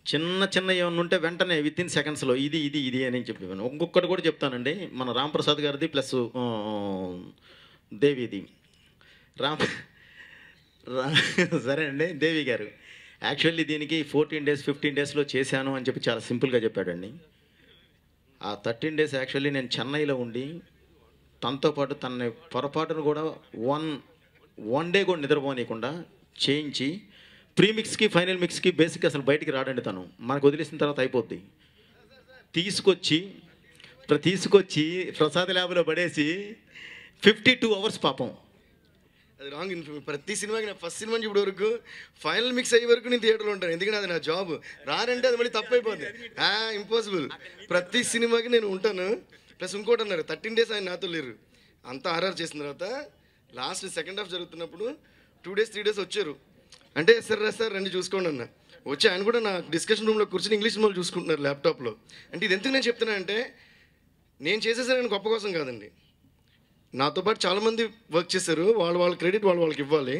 చిన్న చిన్న ఏమన్నా ఉంటే వెంటనే వితిన్ సెకండ్స్లో ఇది అని చెప్పేవాను. ఇంకొకటి కూడా చెప్తానండి. మన రాంప్రసాద్ గారిది ప్లస్ దేవిది రామ్ సరే అండి. దేవి గారు యాక్చువల్లీ దీనికి 14 days 15 daysలో చేశాను అని చెప్పి చాలా సింపుల్గా చెప్పాడండి. ఆ 13 days యాక్చువల్లీ నేను చెన్నైలో ఉండి తనతో పాటు తనని పొరపాటును కూడా వన్ డే కూడా నిద్రపోనీయకుండా చేయించి ప్రీమిక్స్కి ఫైనల్ మిక్స్కి బేసిక్ అసలు బయటికి రాడండి. తను మనకు వదిలేసిన తర్వాత అయిపోద్ది. తీసుకొచ్చి ప్రసాద్ ల్యాబ్లో పడేసి 52 hours పాపం. అది రాంగ్ ఇన్ఫర్మేషన్. ప్రతి సినిమాకి నా ఫస్ట్ సినిమా ఇప్పుడు వరకు ఫైనల్ మిక్స్ అయ్యే వరకు నేను థియేటర్లో ఉంటాను. ఎందుకంటే అది నా జాబ్. రానంటే అది మళ్ళీ తప్పు అయిపోద్ది. ఇంపాసిబుల్. ప్రతి సినిమాకి నేను ఉంటాను. ప్లస్ ఇంకోటి అన్నారు 13 days ఆయన నాతో లేరు. అంతా ఆర్ఆర్ చేసిన తర్వాత లాస్ట్ సెకండ్ హాఫ్ జరుగుతున్నప్పుడు 2 days 3 days వచ్చారు. అంటే సార్ రండి చూసుకోండి అన్న. వచ్చి ఆయన కూడా నా డిస్కషన్ రూమ్లో కూర్చొని ఇంగ్లీష్ సినిమాలు చూసుకుంటున్నారు ల్యాప్టాప్లో. అంటే ఇది ఎందుకు నేను చెప్తున్నానంటే నేను చేసేసరికి గొప్ప కోసం కాదండి. నాతో పాటు చాలామంది వర్క్ చేశారు. వాళ్ళ క్రెడిట్ వాళ్ళకి ఇవ్వాలి.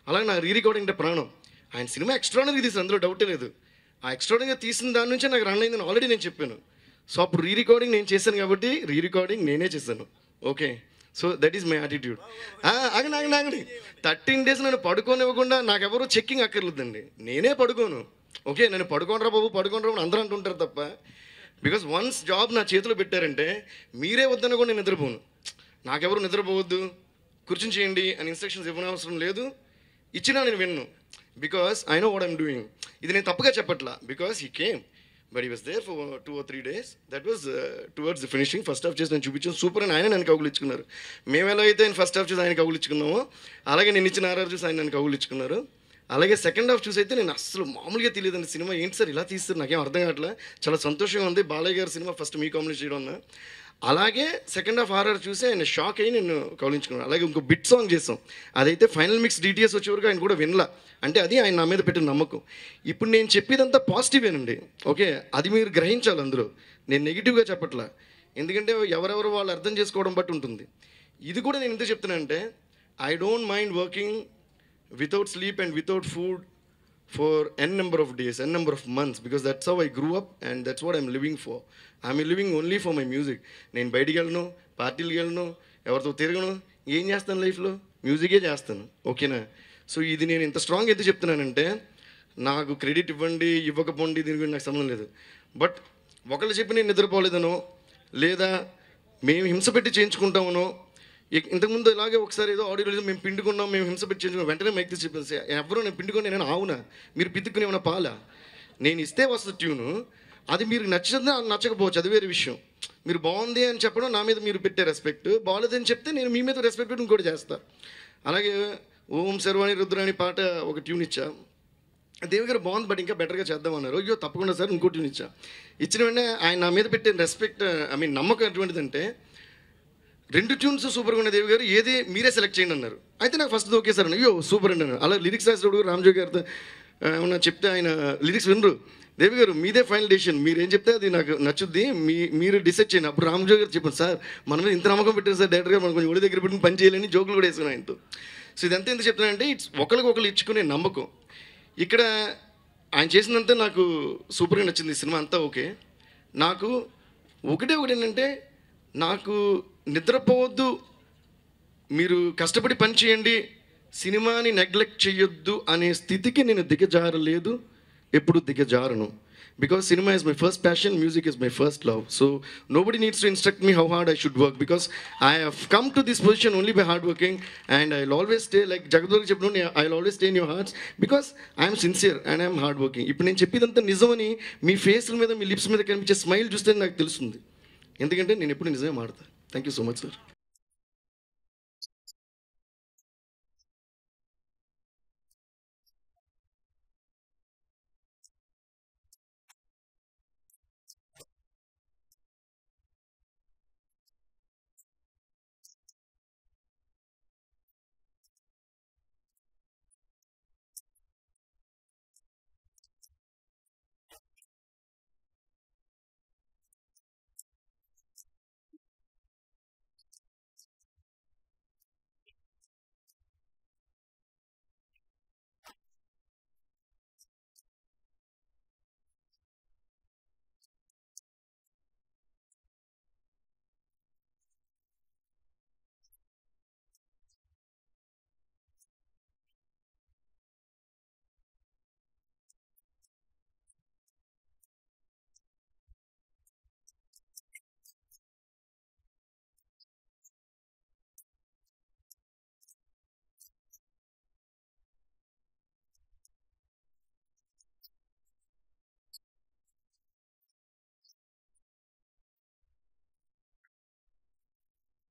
అలాగే నా రీరికార్డింగ్ అంటే ప్రాణం. ఆయన సినిమా ఎక్స్ట్రాడనరీగా తీసాను, అందులో డౌటే లేదు. ఆ ఎక్స్ట్రాడనరీగా తీసిన దాని నుంచే నాకు రన్ అయిందని ఆల్రెడీ నేను చెప్పాను. సో అప్పుడు రీరికార్డింగ్ నేను చేశాను కాబట్టి రీరికార్డింగ్ నేనే చేశాను. Okay, so that is my attitude. ఆగండి 13 days నన్ను పడుకోనివ్వకుండా నాకెవరూ చెక్కింగ్ అక్కర్లేదండి. నేనే పడుకోను. ఓకే, నేను పడుకోనరా బాబు అందరూ అంటుంటారు తప్ప. బికాస్ వన్స్ జాబ్ నా చేతిలో పెట్టారంటే మీరే వద్దన్న కూడా నేను నిద్రపోను. నాకెవరు నిద్రపోవద్దు, కూర్చొని చేయండి అని ఇన్స్ట్రక్షన్స్ ఇవ్వనవసరం లేదు. ఇచ్చినా నేను విన్ను. Because I know what I'm doing. ఇది నేను తప్పుగా చెప్పట్లా. Because he came but he was there for 2 or 3 days. That was towards the finishing. First half చేసి నేను చూపించాను సూపర్ అని ఆయన నన్ను కౌగులు ఇచ్చుకున్నారు. మేము ఎలా అయితే ఆయన ఫస్ట్ హాఫ్ చూసి ఆయన కౌగులు ఇచ్చుకున్నామో అలాగే నేను ఇచ్చిన ఆర్ఆర్ చూసి ఆయన నన్ను కౌగులు ఇచ్చుకున్నారు. అలాగే సెకండ్ హాఫ్ చూసి అయితే నేను అసలు మామూలుగా తెలియదండి. సినిమా ఏంటి సార్ ఇలా తీస్తారు, నాకేం అర్థం కావట్లే. చాలా సంతోషంగా ఉంది. బాలయ్య గారి సినిమా ఫస్ట్ మీ కాంబినేషన్ చేయడం అన్న. అలాగే సెకండ్ హాఫ్ ఆర్ఆర్ చూసి ఆయన షాక్ అయ్యి నేను కౌలించుకున్నాను. అలాగే ఇంకో బిట్ సాంగ్ చేసాం. అదైతే ఫైనల్ మిక్స్ డిటిఎస్ వచ్చే వరకు ఆయన కూడా వినలా. అంటే అది ఆయన నా మీద పెట్టిన నమ్మకం. ఇప్పుడు నేను చెప్పేదంతా పాజిటివేనండి. ఓకే, అది మీరు గ్రహించాలి. అందులో నేను నెగిటివ్గా చెప్పట్లా. ఎందుకంటే ఎవరెవరు వాళ్ళు అర్థం చేసుకోవడం బట్టి ఉంటుంది. ఇది కూడా నేను ఎందుకు చెప్తున్నానంటే I don't mind working without sleep and without food for n number of days, n number of months, because that's how I grew up and that's what I'm living for. I'm living only for my music. నేను బయటికి వెళ్ళను, పార్టీలకు వెళ్ళను, ఎవరితో తిరగను, ఏం చేస్తాను లైఫ్లో మ్యూజికే చేస్తాను. ఓకేనా? సో ఇది నేను ఇంత స్ట్రాంగ్ ఎందుకు చెప్తున్నానంటే నాకు క్రెడిట్ ఇవ్వండి ఇవ్వకపోండి దీని గురించి నాకు సంబంధం లేదు. బట్ ఒకళ్ళు చెప్పి నేను నిద్రపోలేదనో లేదా మేము హింస పెట్టి చేయించుకుంటామనో, ఇంతకుముందు ఇలాగే ఒకసారి ఏదో ఆడియో మేము పిండుకున్నాం, మేము హింస పెట్టి చేయించుకున్నాం, వెంటనే మైక్ తీసి చెప్పేసి ఎవరో నేను పిండుకొని నేను అవునా మీరు పితుక్కుని ఏమైనా పాలా? నేను ఇస్తే వస్తుంది ట్యూను, అది మీరు నచ్చిందా నచ్చకపోవచ్చు, అది వేరే విషయం. మీరు బాగుంది అని చెప్పడం నా మీద మీరు పెట్టే రెస్పెక్ట్, బాగోలేదని చెప్తే నేను మీ మీద రెస్పెక్ట్ పెట్టి ఇంకోటి చేస్తాను. అలాగే ఓం శర్వాణి రుద్రాణి పాట ఒక ట్యూన్ ఇచ్చా, దేవి గారు బాగుంది బట్ ఇంకా బెటర్గా చేద్దామన్నారు. అయ్యో తప్పకుండా సార్ ఇంకో ట్యూన్ ఇచ్చిన వెంటనే ఆయన నా మీద పెట్టే రెస్పెక్ట్ నమ్మకం ఎటువంటిదంటే 2 ట్యూన్స్ సూపర్గా ఉన్న దేవి గారు ఏది మీరే సెలెక్ట్ చేయండి అన్నారు. అయితే నాకు ఫస్ట్ ఓకే సార్ అయ్యో సూపర్ అండి అన్నారు. అలా లిరిక్స్ రాసేటప్పుడు రామ్జోగి గారితో ఏమన్నా చెప్తే ఆయన లిరిక్స్ వినరు. దేవి గారు మీదే ఫైనల్ డెసిషన్, మీరు ఏం చెప్తే అది నాకు నచ్చుద్ది, మీరు డిసైడ్ చేయండి. అప్పుడు రామ్జోగి గారు చెప్పారు సార్ మన మీద ఇంత నమ్మకం పెట్టారు సార్ డైరెక్టర్ గారు, మనం కొంచెం ఒడి దగ్గర పెట్టుకుని పని చేయాలని జోకులు కూడా వేసుకున్నాను ఆయనతో. సో ఇదంతా ఎందుకు చెప్తున్నానంటే ఇట్స్ ఒకరికొకరు ఇచ్చుకునే నమ్మకం. ఇక్కడ ఆయన చేసినంత నాకు సూపర్గా నచ్చింది. ఈ సినిమా అంతా ఓకే. నాకు ఒకటి ఏంటంటే నాకు నిద్రపోవద్దు, మీరు కష్టపడి పని చేయండి, సినిమాని నెగ్లెక్ట్ చేయొద్దు అనే స్థితికి నేను దిగజారలేదు, ఎప్పుడు దిగజారను. Because cinema is my first passion, music is my first love. So nobody needs to instruct me how hard I should work, because I have come to this position only by hard working and I will always stay like Jagadguru చెప్పిన I will always stay in your hearts because I'm sincere and I'm hard working. ఇప్పుడు నేను చెప్పేదంతా నిజమని మీ ఫేస్ల మీద మీ lips మీద కనిపించే smile చూస్తే నాకు తెలుస్తుంది. ఎందుకంటే నేను ఎప్పుడు నిజమే మాడతాను. Thank you so much sir.